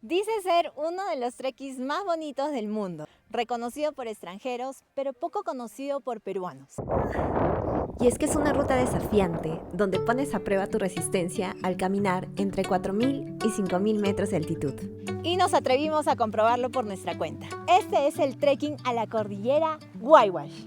Dice ser uno de los trekkings más bonitos del mundo, reconocido por extranjeros, pero poco conocido por peruanos. Y es que es una ruta desafiante, donde pones a prueba tu resistencia al caminar entre 4.000 y 5.000 metros de altitud. Y nos atrevimos a comprobarlo por nuestra cuenta. Este es el trekking a la cordillera Waiwash.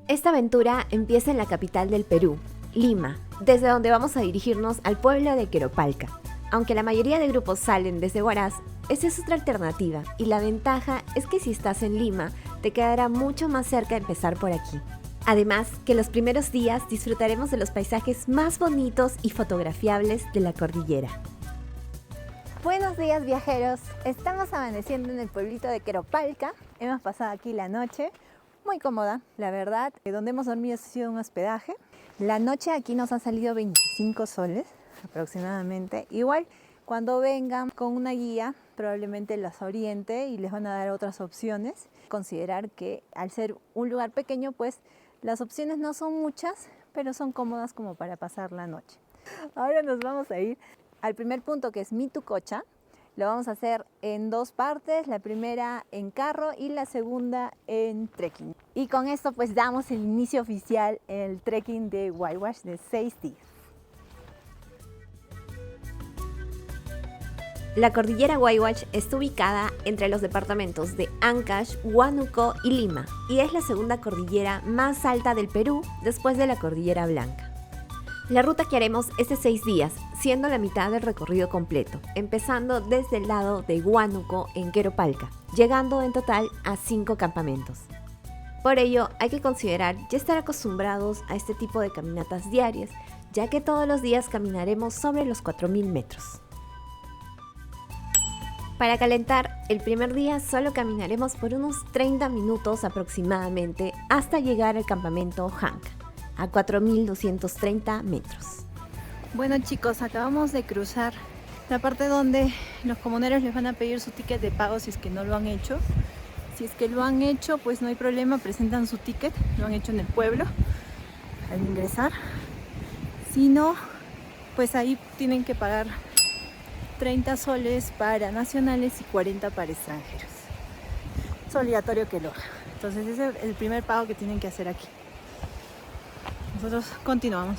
Esta aventura empieza en la capital del Perú, Lima, desde donde vamos a dirigirnos al pueblo de Queropalca. Aunque la mayoría de grupos salen desde Huaraz, esa es otra alternativa y la ventaja es que si estás en Lima, te quedará mucho más cerca empezar por aquí. Además, que los primeros días disfrutaremos de los paisajes más bonitos y fotografiables de la cordillera. Buenos días, viajeros. Estamos amaneciendo en el pueblito de Queropalca. Hemos pasado aquí la noche. Muy cómoda, la verdad. Donde hemos dormido ha sido un hospedaje. La noche aquí nos ha salido 25 soles aproximadamente. Igual, cuando vengan con una guía, probablemente las oriente y les van a dar otras opciones. Considerar que al ser un lugar pequeño, pues las opciones no son muchas, pero son cómodas como para pasar la noche. Ahora nos vamos a ir al primer punto, que es Mitucocha. Lo vamos a hacer en dos partes, la primera en carro y la segunda en trekking. Y con esto pues damos el inicio oficial en el trekking de Waiwash de 6 días. La cordillera Waiwash está ubicada entre los departamentos de Ancash, Huánuco y Lima, y es la segunda cordillera más alta del Perú después de la Cordillera Blanca. La ruta que haremos es de 6 días, siendo la mitad del recorrido completo, empezando desde el lado de Huánuco en Queropalca, llegando en total a 5 campamentos. Por ello, hay que considerar ya estar acostumbrados a este tipo de caminatas diarias, ya que todos los días caminaremos sobre los 4.000 metros. Para calentar, el primer día solo caminaremos por unos 30 minutos aproximadamente hasta llegar al campamento Hanca, a 4.230 metros. Bueno chicos, acabamos de cruzar la parte donde los comuneros les van a pedir su ticket de pago si es que no lo han hecho. Si es que lo han hecho, pues no hay problema, presentan su ticket, lo han hecho en el pueblo al ingresar. Si no, pues ahí tienen que pagar 30 soles para nacionales y 40 para extranjeros. Es obligatorio que lo hagan. Entonces ese es el primer pago que tienen que hacer aquí. Nosotros continuamos.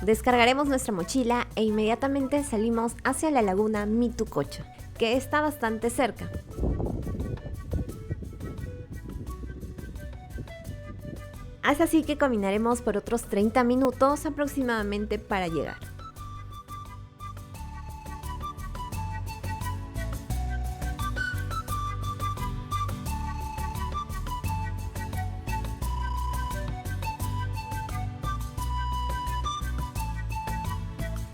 Descargaremos nuestra mochila e inmediatamente salimos hacia la laguna Mitucocha, que está bastante cerca. Es así que caminaremos por otros 30 minutos aproximadamente para llegar.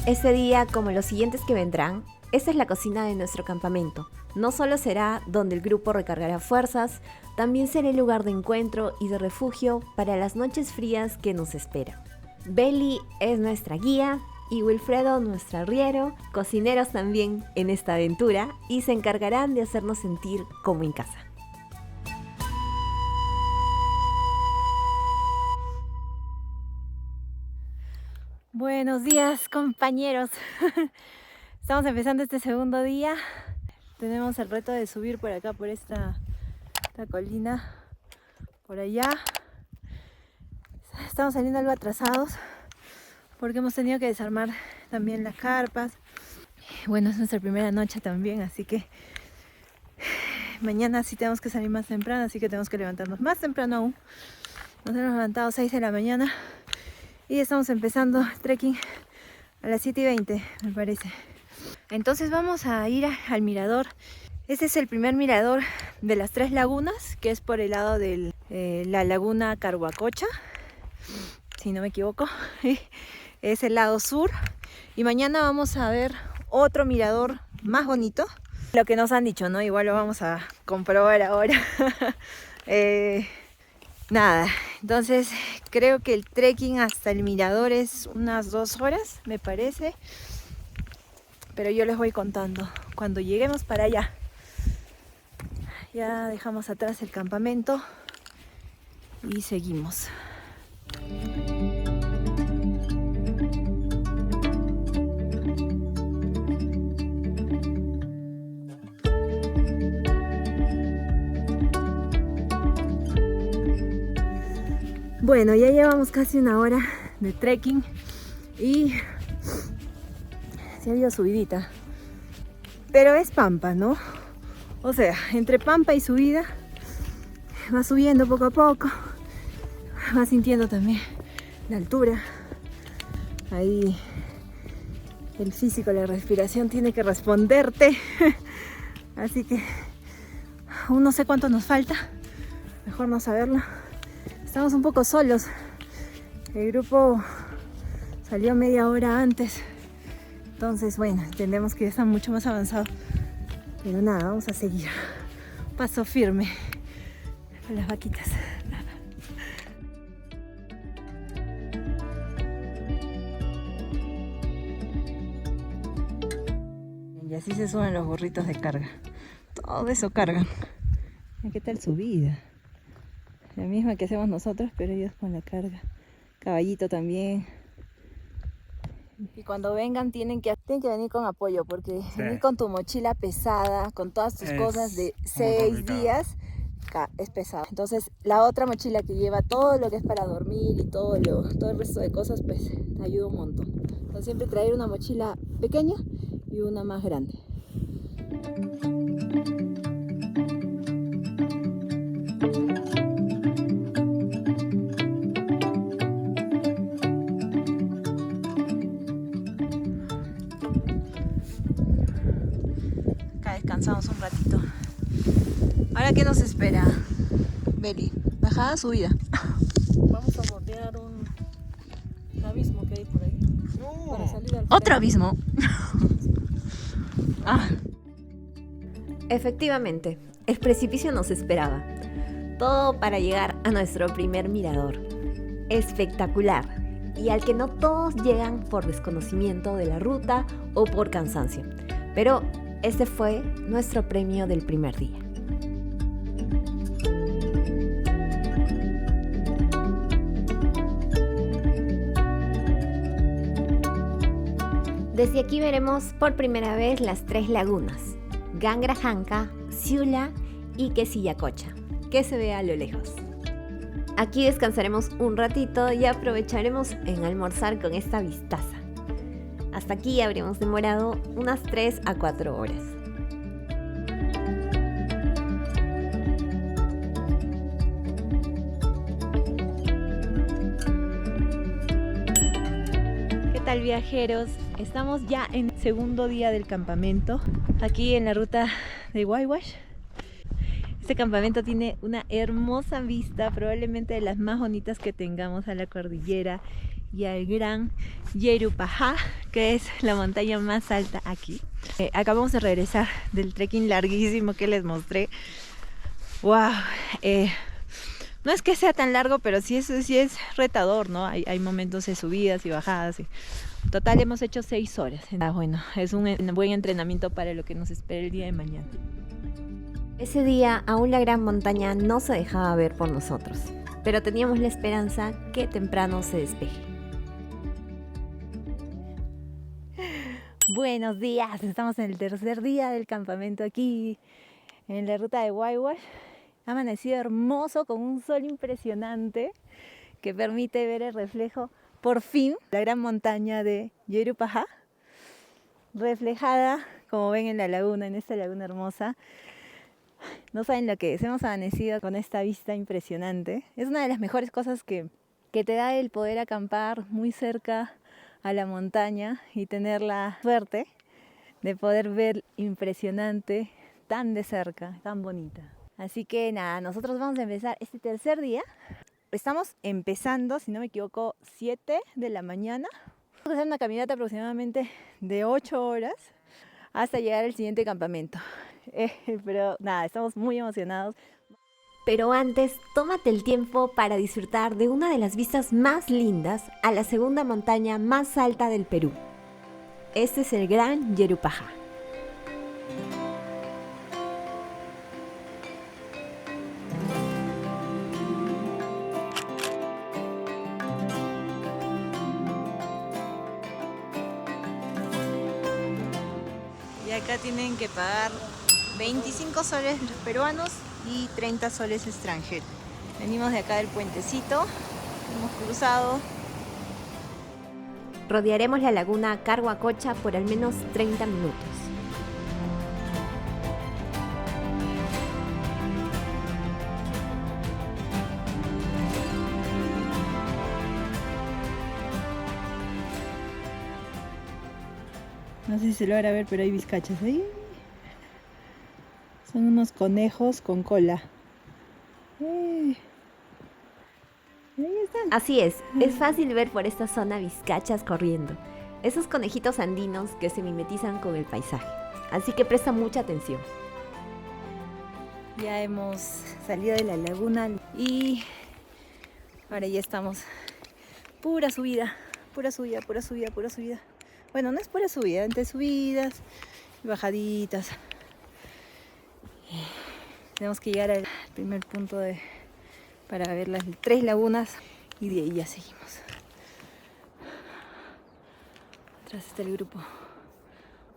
Ese día, como los siguientes que vendrán, esta es la cocina de nuestro campamento. No solo será donde el grupo recargará fuerzas, también será el lugar de encuentro y de refugio para las noches frías que nos esperan. Beli es nuestra guía y Wilfredo nuestro arriero, cocineros también en esta aventura, y se encargarán de hacernos sentir como en casa. Buenos días, compañeros. Estamos empezando este segundo día. Tenemos el reto de subir por acá, por esta colina, por allá. Estamos saliendo algo atrasados porque hemos tenido que desarmar también las carpas. Bueno, es nuestra primera noche también, así que mañana sí tenemos que salir más temprano, así que tenemos que levantarnos más temprano aún. Nos hemos levantado a 6 de la mañana. Y estamos empezando el trekking a las 7:20, me parece. Entonces vamos a ir al mirador. Este es el primer mirador de las 3 lagunas, que es por el lado de la laguna Carhuacocha, si no me equivoco. Es el lado sur. Y mañana vamos a ver otro mirador más bonito, Lo que nos han dicho, ¿no? Igual lo vamos a comprobar ahora. Nada, entonces creo que el trekking hasta el mirador es unas 2 horas, me parece. Pero yo les voy contando cuando lleguemos para allá. Ya dejamos atrás el campamento y seguimos. Bueno, ya llevamos casi 1 hora de trekking y se ha ido subidita. Pero es pampa, ¿no? O sea, entre pampa y subida va subiendo poco a poco. Va sintiendo también la altura. Ahí el físico, la respiración tiene que responderte. Así que aún no sé cuánto nos falta. Mejor no saberlo. Estamos un poco solos. El grupo salió media hora antes. Entonces, bueno, entendemos que ya están mucho más avanzados. Pero nada, vamos a seguir. Paso firme con las vaquitas. Y así se suben los burritos de carga. Todo eso cargan. ¿Qué tal subida? La misma que hacemos nosotros, pero ellos con la carga. Caballito también. Y cuando vengan tienen que venir con apoyo, porque venir con tu mochila pesada, con todas tus cosas de 6 días, es pesado. Entonces la otra mochila que lleva todo lo que es para dormir y todo el resto de cosas, pues te ayuda un montón. Entonces siempre traer una mochila pequeña y una más grande. Descansamos un ratito. ¿Ahora qué nos espera, Beli? ¿Bajada o subida? Vamos a bordear un abismo que hay por ahí. Para salir al ¿Otro abismo? Efectivamente, el precipicio nos esperaba. Todo para llegar a nuestro primer mirador. Espectacular. Y al que no todos llegan por desconocimiento de la ruta o por cansancio. Pero este fue nuestro premio del primer día. Desde aquí veremos por primera vez las 3 lagunas, Gangrajanca, Ciula y Quesillacocha, que se ve a lo lejos. Aquí descansaremos un ratito y aprovecharemos en almorzar con esta vistaza. Hasta aquí habremos demorado unas 3 a 4 horas. ¿Qué tal, viajeros? Estamos ya en el segundo día del campamento, aquí en la ruta de Waiwash. Este campamento tiene una hermosa vista, probablemente de las más bonitas que tengamos a la cordillera y al gran Yerupajá, que es la montaña más alta aquí. Acabamos de regresar del trekking larguísimo que les mostré. ¡Wow! No es que sea tan largo, pero sí es retador, ¿no? Hay momentos de subidas y bajadas. Total, hemos hecho 6 horas. Bueno, es un buen entrenamiento para lo que nos espera el día de mañana. Ese día aún la gran montaña no se dejaba ver por nosotros, pero teníamos la esperanza que temprano se despeje. Buenos días, estamos en el tercer día del campamento aquí en la ruta de Waiwash. Ha amanecido hermoso con un sol impresionante que permite ver el reflejo, por fin, la gran montaña de Yerupajá, reflejada, como ven, en la laguna, en esta laguna hermosa. No saben lo que es, hemos amanecido con esta vista impresionante. Es una de las mejores cosas que te da el poder acampar muy cerca a la montaña y tener la suerte de poder ver impresionante tan de cerca, tan bonita. Así que nada, nosotros vamos a empezar este tercer día. Estamos empezando, si no me equivoco, 7 de la mañana. Vamos a hacer una caminata aproximadamente de 8 horas hasta llegar al siguiente campamento. Pero nada, estamos muy emocionados. Pero antes, tómate el tiempo para disfrutar de una de las vistas más lindas a la segunda montaña más alta del Perú. Este es el Gran Yerupajá. Y acá tienen que pagar 25 soles los peruanos y 30 soles extranjeros. Venimos de acá del puentecito, hemos cruzado. Rodearemos la laguna Carhuacocha por al menos 30 minutos. No sé si se logra ver, pero hay vizcachas ahí. Son unos conejos con cola. Ahí están. Así es fácil ver por esta zona vizcachas corriendo. Esos conejitos andinos que se mimetizan con el paisaje. Así que presta mucha atención. Ya hemos salido de la laguna y ahora ya estamos. Pura subida, pura subida, pura subida, pura subida. Bueno, no es pura subida, entre subidas y bajaditas. Tenemos que llegar al primer punto para ver las 3 lagunas y de ahí ya seguimos. Atrás está el grupo.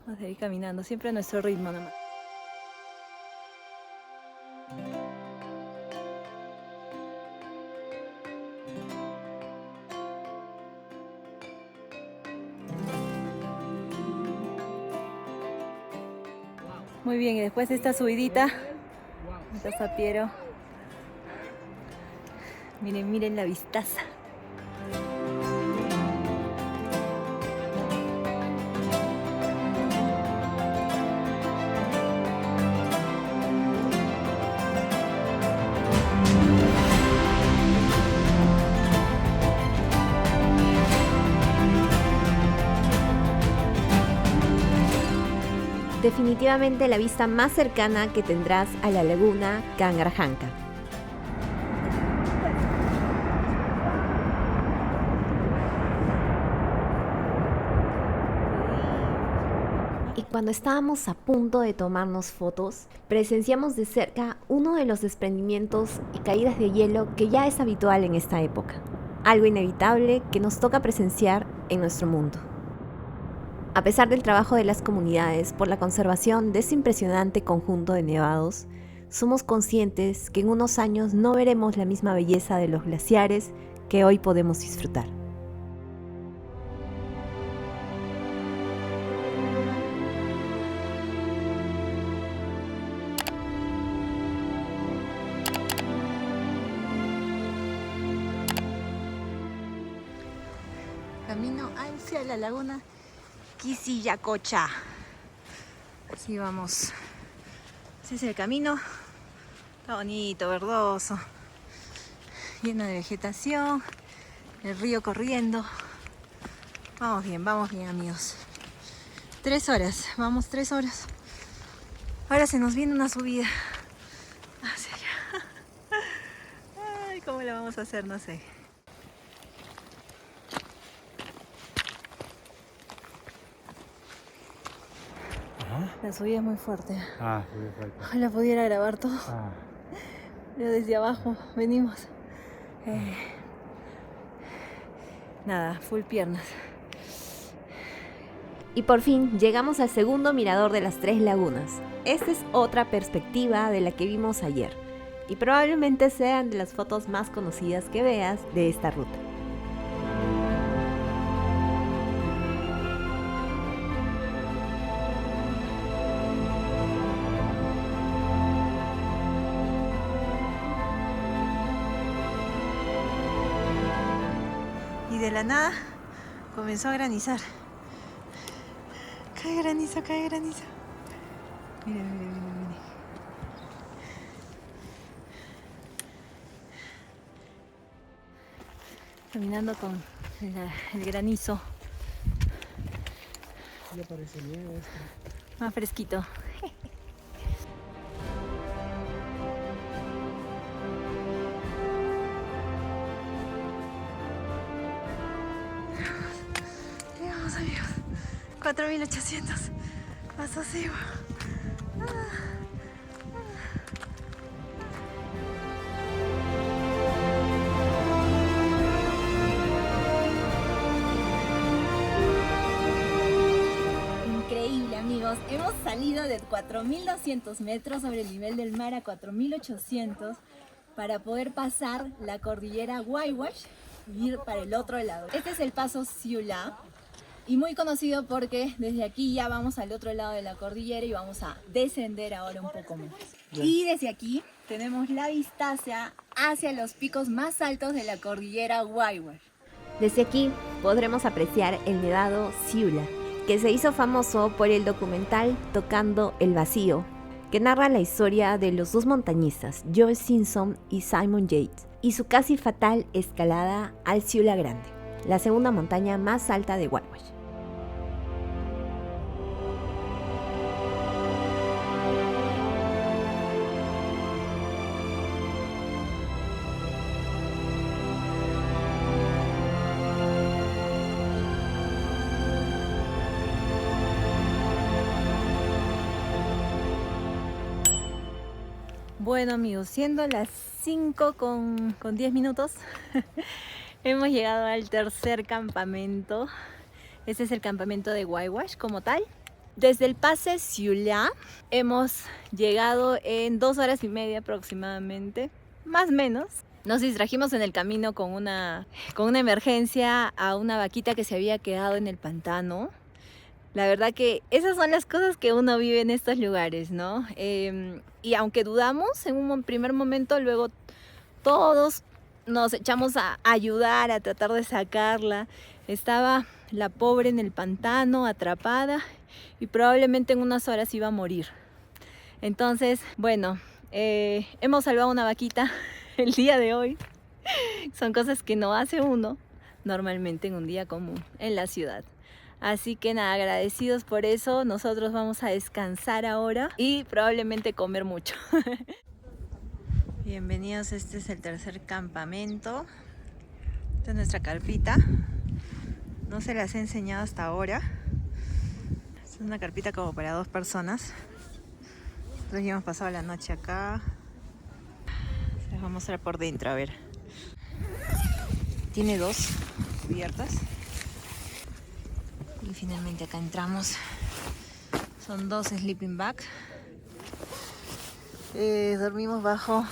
Vamos a ir caminando, siempre a nuestro ritmo nomás. Muy bien, y después de esta subidita, está Sapiero. Miren, miren la vistaza. Definitivamente la vista más cercana que tendrás a la laguna Cangarjanca. Y cuando estábamos a punto de tomarnos fotos, presenciamos de cerca uno de los desprendimientos y caídas de hielo que ya es habitual en esta época. Algo inevitable que nos toca presenciar en nuestro mundo. A pesar del trabajo de las comunidades por la conservación de este impresionante conjunto de nevados, somos conscientes que en unos años no veremos la misma belleza de los glaciares que hoy podemos disfrutar. Camino hacia la laguna Quisillacocha. Así vamos. Ese es el camino. Está bonito, verdoso. Lleno de vegetación. El río corriendo. Vamos bien, amigos. 3 horas. Vamos 3 horas. Ahora se nos viene una subida hacia allá. Ay, ¿cómo la vamos a hacer? No sé. La subida es muy fuerte. Muy fuerte. Ojalá pudiera grabar todo. Pero desde abajo venimos. Nada, full piernas. Y por fin llegamos al segundo mirador de las 3 lagunas. Esta es otra perspectiva de la que vimos ayer. Y probablemente sean de las fotos más conocidas que veas de esta ruta. Y de la nada comenzó a granizar. Cae granizo, cae granizo. Miren, miren, miren, miren. Caminando con el granizo. Ya parece nieve esto. Más fresquito. Llegamos, amigos. 4800. Pasó así. Increíble, amigos. Hemos salido de 4200 metros sobre el nivel del mar a 4800 para poder pasar la cordillera Waiwash y ir para el otro lado. Este es el paso Siula y muy conocido porque desde aquí ya vamos al otro lado de la cordillera y vamos a descender ahora un poco más. Y desde aquí tenemos la vista hacia los picos más altos de la cordillera Waiwash. Desde aquí podremos apreciar el nevado Siula, que se hizo famoso por el documental Tocando el Vacío, que narra la historia de los dos montañistas, George Simpson y Simon Yates, y su casi fatal escalada al Siula Grande, la segunda montaña más alta de Waiwash. Bueno, amigos, siendo las 5 con 10 minutos, hemos llegado al tercer campamento. Este es el campamento de Waiwash como tal. Desde el pase Siula hemos llegado en 2 horas y media aproximadamente, más o menos. Nos distrajimos en el camino con una emergencia a una vaquita que se había quedado en el pantano. La verdad que esas son las cosas que uno vive en estos lugares, ¿no? Y aunque dudamos en un primer momento, luego todos nos echamos a ayudar, a tratar de sacarla. Estaba la pobre en el pantano, atrapada, y probablemente en unas horas iba a morir. Entonces, bueno, hemos salvado una vaquita el día de hoy. Son cosas que no hace uno normalmente en un día común en la ciudad. Así que nada, agradecidos por eso. Nosotros vamos a descansar ahora y probablemente comer mucho. Bienvenidos, este es el tercer campamento. Esta es nuestra carpita. No se las he enseñado hasta ahora. Es una carpita como para 2 personas. Nosotros ya hemos pasado la noche acá. Les voy a mostrar por dentro, a ver. Tiene 2 cubiertas. Y finalmente acá entramos. Son 2 sleeping bag. Dormimos bajo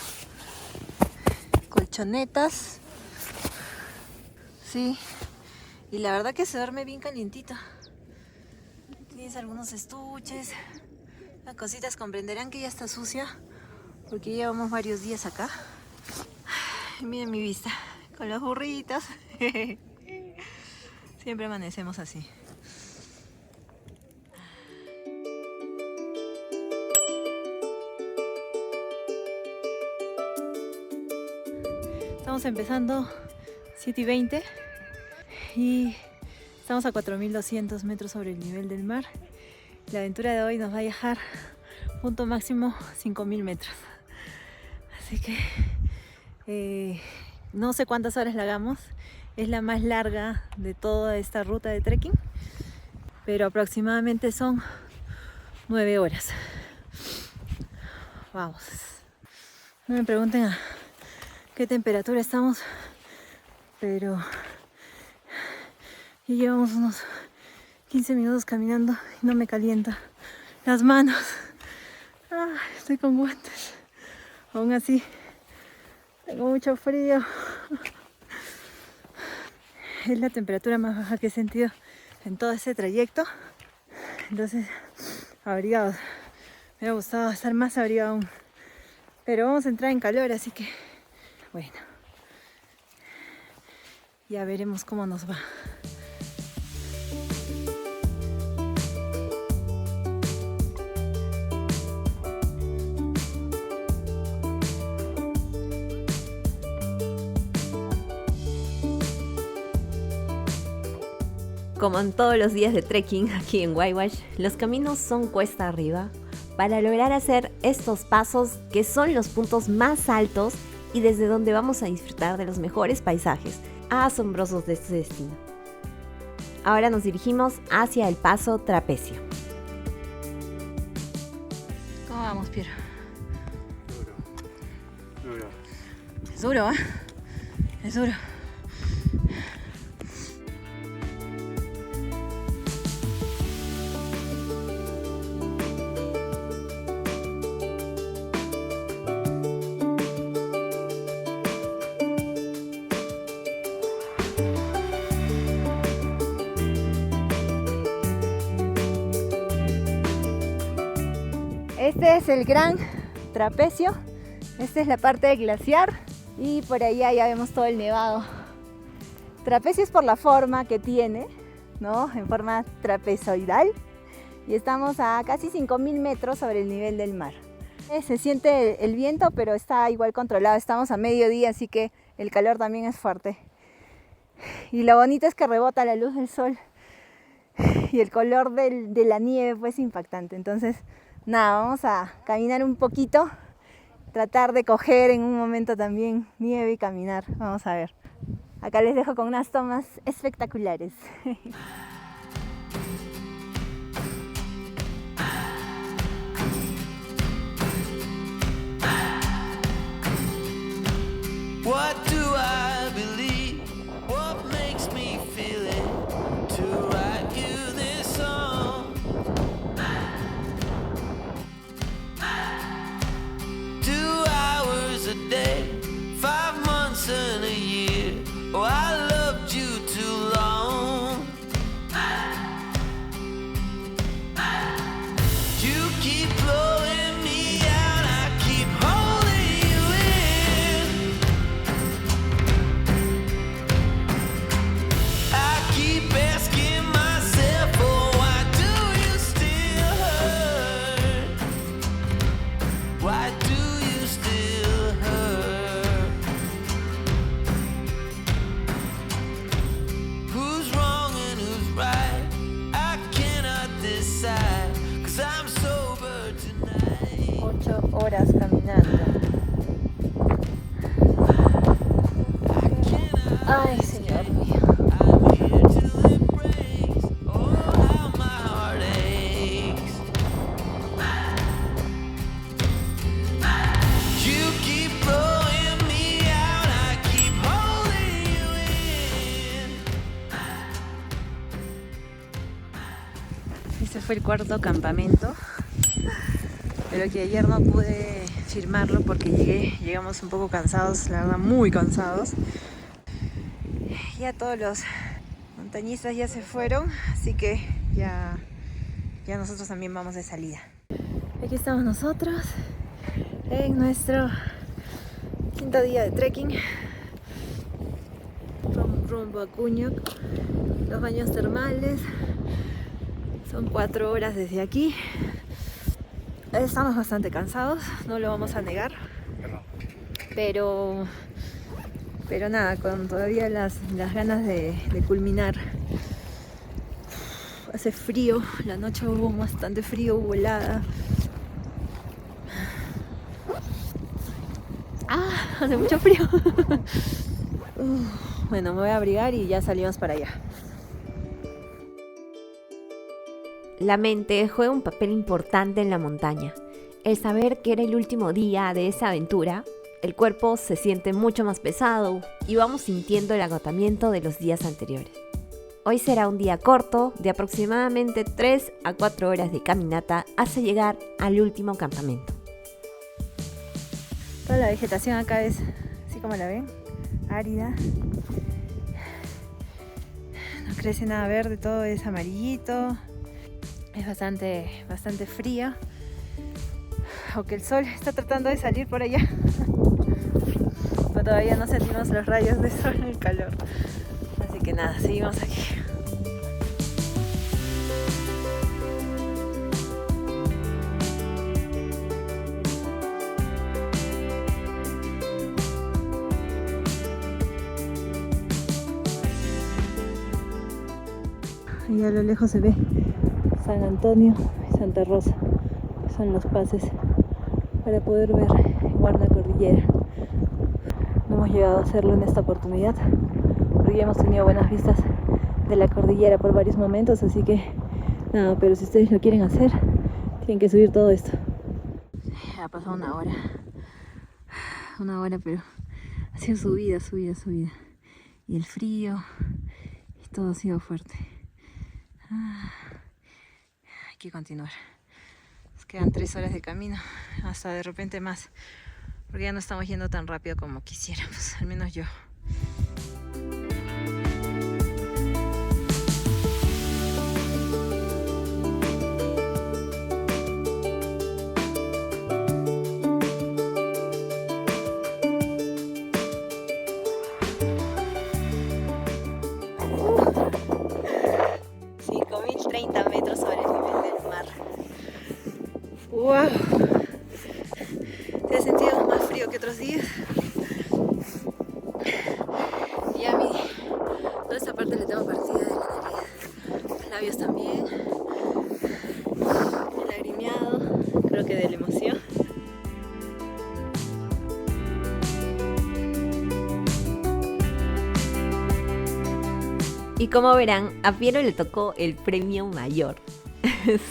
colchonetas. Sí. Y la verdad que se duerme bien calientito. Tienes algunos estuches. Las cositas comprenderán que ya está sucia porque llevamos varios días acá. Ay, miren mi vista con los burritos. Siempre amanecemos así. Estamos empezando 7:20 y estamos a 4200 metros sobre el nivel del mar. La aventura de hoy nos va a dejar punto máximo 5000 metros. Así que no sé cuántas horas la hagamos. Es la más larga de toda esta ruta de trekking, pero aproximadamente son 9 horas. Vamos. No me pregunten a qué temperatura estamos, pero ya llevamos unos 15 minutos caminando y no me calienta las manos. Estoy con guantes. Aún así, tengo mucho frío. Es la temperatura más baja que he sentido en todo ese trayecto. Entonces, abrigados. Me hubiera gustado estar más abrigado aún. Pero vamos a entrar en calor, así que bueno, ya veremos cómo nos va. Como en todos los días de trekking aquí en Waiwash, los caminos son cuesta arriba para lograr hacer estos pasos que son los puntos más altos y desde donde vamos a disfrutar de los mejores paisajes asombrosos de este destino. Ahora nos dirigimos hacia el paso Trapecio. ¿Cómo vamos, Piero? Duro. Es duro, ¿eh? Es duro. Este es el gran trapecio. Esta es la parte del glaciar y por allá ya vemos todo el nevado. Trapecio es por la forma que tiene, ¿no? En forma trapezoidal, y estamos a casi 5.000 metros sobre el nivel del mar. Se siente el viento, pero está igual controlado. Estamos a mediodía, así que el calor también es fuerte. Y lo bonito es que rebota la luz del sol y el color de la nieve pues impactante. Entonces, nada, vamos a caminar un poquito, tratar de coger en un momento también nieve y caminar. Vamos a ver. Acá les dejo con unas tomas espectaculares. What do I believe? What makes me feel it? To write you this song. 2 hours a day, 5 months and a year. Oh, I loved you too long. You keep blowing me out, I keep holding you in. I keep asking myself, oh, why do you still hurt? Why do you still hurt? Who's wrong and who's right? I cannot decide, 'cause I'm sober tonight. 8 horas caminando. Ay, señor mío. I'm here till it breaks. Oh, how my heart aches. You keep blowing me out, I keep holding you in. Este fue el cuarto campamento, pero que ayer no pude firmarlo porque llegamos un poco cansados, la verdad muy cansados. Ya todos los montañistas ya se fueron, así que ya nosotros también vamos de salida. Aquí estamos nosotros en nuestro 5.º día de trekking rumbo a Cuñuc, los baños termales. Son 4 horas desde aquí. Estamos bastante cansados, no lo vamos a negar. Pero nada, con todavía las ganas de culminar. Hace frío, la noche hubo bastante frío, hubo helada. Hace mucho frío. Bueno, me voy a abrigar y ya salimos para allá. La mente juega un papel importante en la montaña. El saber que era el último día de esa aventura, el cuerpo se siente mucho más pesado y vamos sintiendo el agotamiento de los días anteriores. Hoy será un día corto de aproximadamente 3 a 4 horas de caminata hasta llegar al último campamento. Toda la vegetación acá es, así como la ven, árida. No crece nada verde, todo es amarillito. Es bastante frío. Aunque el sol está tratando de salir por allá. Pero todavía no sentimos los rayos de sol en el calor. Así que nada, seguimos aquí. Allá a lo lejos se ve San Antonio y Santa Rosa. Son los pases para poder ver igual la cordillera. No hemos llegado a hacerlo en esta oportunidad porque ya hemos tenido buenas vistas de la cordillera por varios momentos, así que nada, pero si ustedes lo quieren hacer, tienen que subir todo esto. Ha pasado una hora, pero ha sido subida. Y el frío, y todo ha sido fuerte. Hay que continuar. Nos quedan 3 horas de camino, hasta de repente más, porque ya no estamos yendo tan rápido como quisiéramos, al menos yo. ¡Wow! ¿Te has sentido más frío que otros días? Y a mí, toda esta parte le tengo partida de la nariz. Los labios también. El lagrimeado, creo que de la emoción. Y como verán, a Piero le tocó el premio mayor.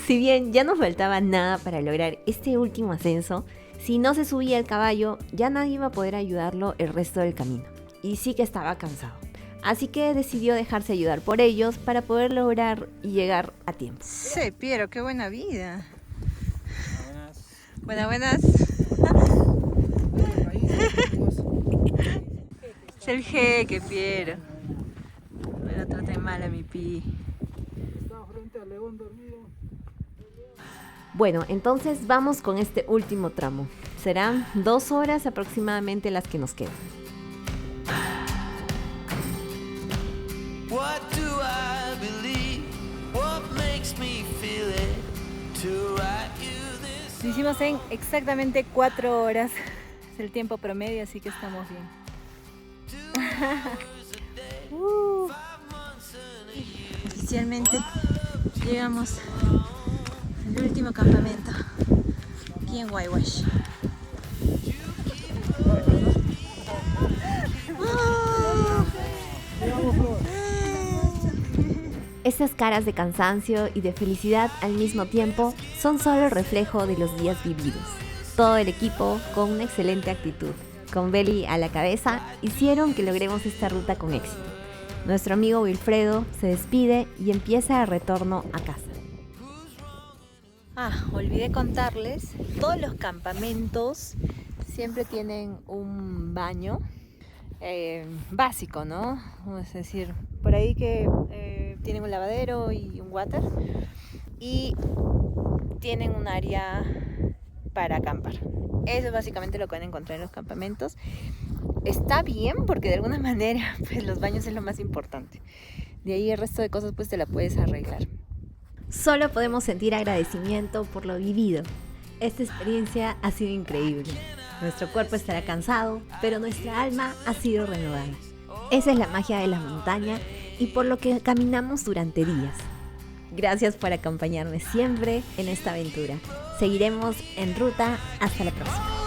Si bien ya no faltaba nada para lograr este último ascenso, si no se subía el caballo, ya nadie iba a poder ayudarlo el resto del camino. Y sí que estaba cansado. Así que decidió dejarse ayudar por ellos para poder lograr y llegar a tiempo. Sí, Piero, qué buena vida. Buenas. Es el jeque, Piero. No lo traten mal a mi pi. Bueno, entonces vamos con este último tramo. Serán 2 horas aproximadamente las que nos quedan. What do I believe? What makes me feel it? To write you this. Lo hicimos en exactamente 4 horas. Es el tiempo promedio, así que estamos bien. Oficialmente llegamos al último campamento aquí en Waiwash. Estas caras de cansancio y de felicidad al mismo tiempo son solo el reflejo de los días vividos. Todo el equipo, con una excelente actitud, con Beli a la cabeza, hicieron que logremos esta ruta con éxito. Nuestro amigo Wilfredo se despide y empieza el retorno a casa. Olvidé contarles, todos los campamentos siempre tienen un baño básico, ¿no? Es decir, por ahí que tienen un lavadero y un water y tienen un área para acampar. Eso es básicamente lo que van a encontrar en los campamentos. Está bien porque de alguna manera pues los baños es lo más importante. De ahí el resto de cosas pues te la puedes arreglar. Solo podemos sentir agradecimiento por lo vivido. Esta experiencia ha sido increíble. Nuestro cuerpo estará cansado, pero nuestra alma ha sido renovada. Esa es la magia de la montaña y por lo que caminamos durante días. Gracias por acompañarme siempre en esta aventura. Seguiremos en ruta. Hasta la próxima.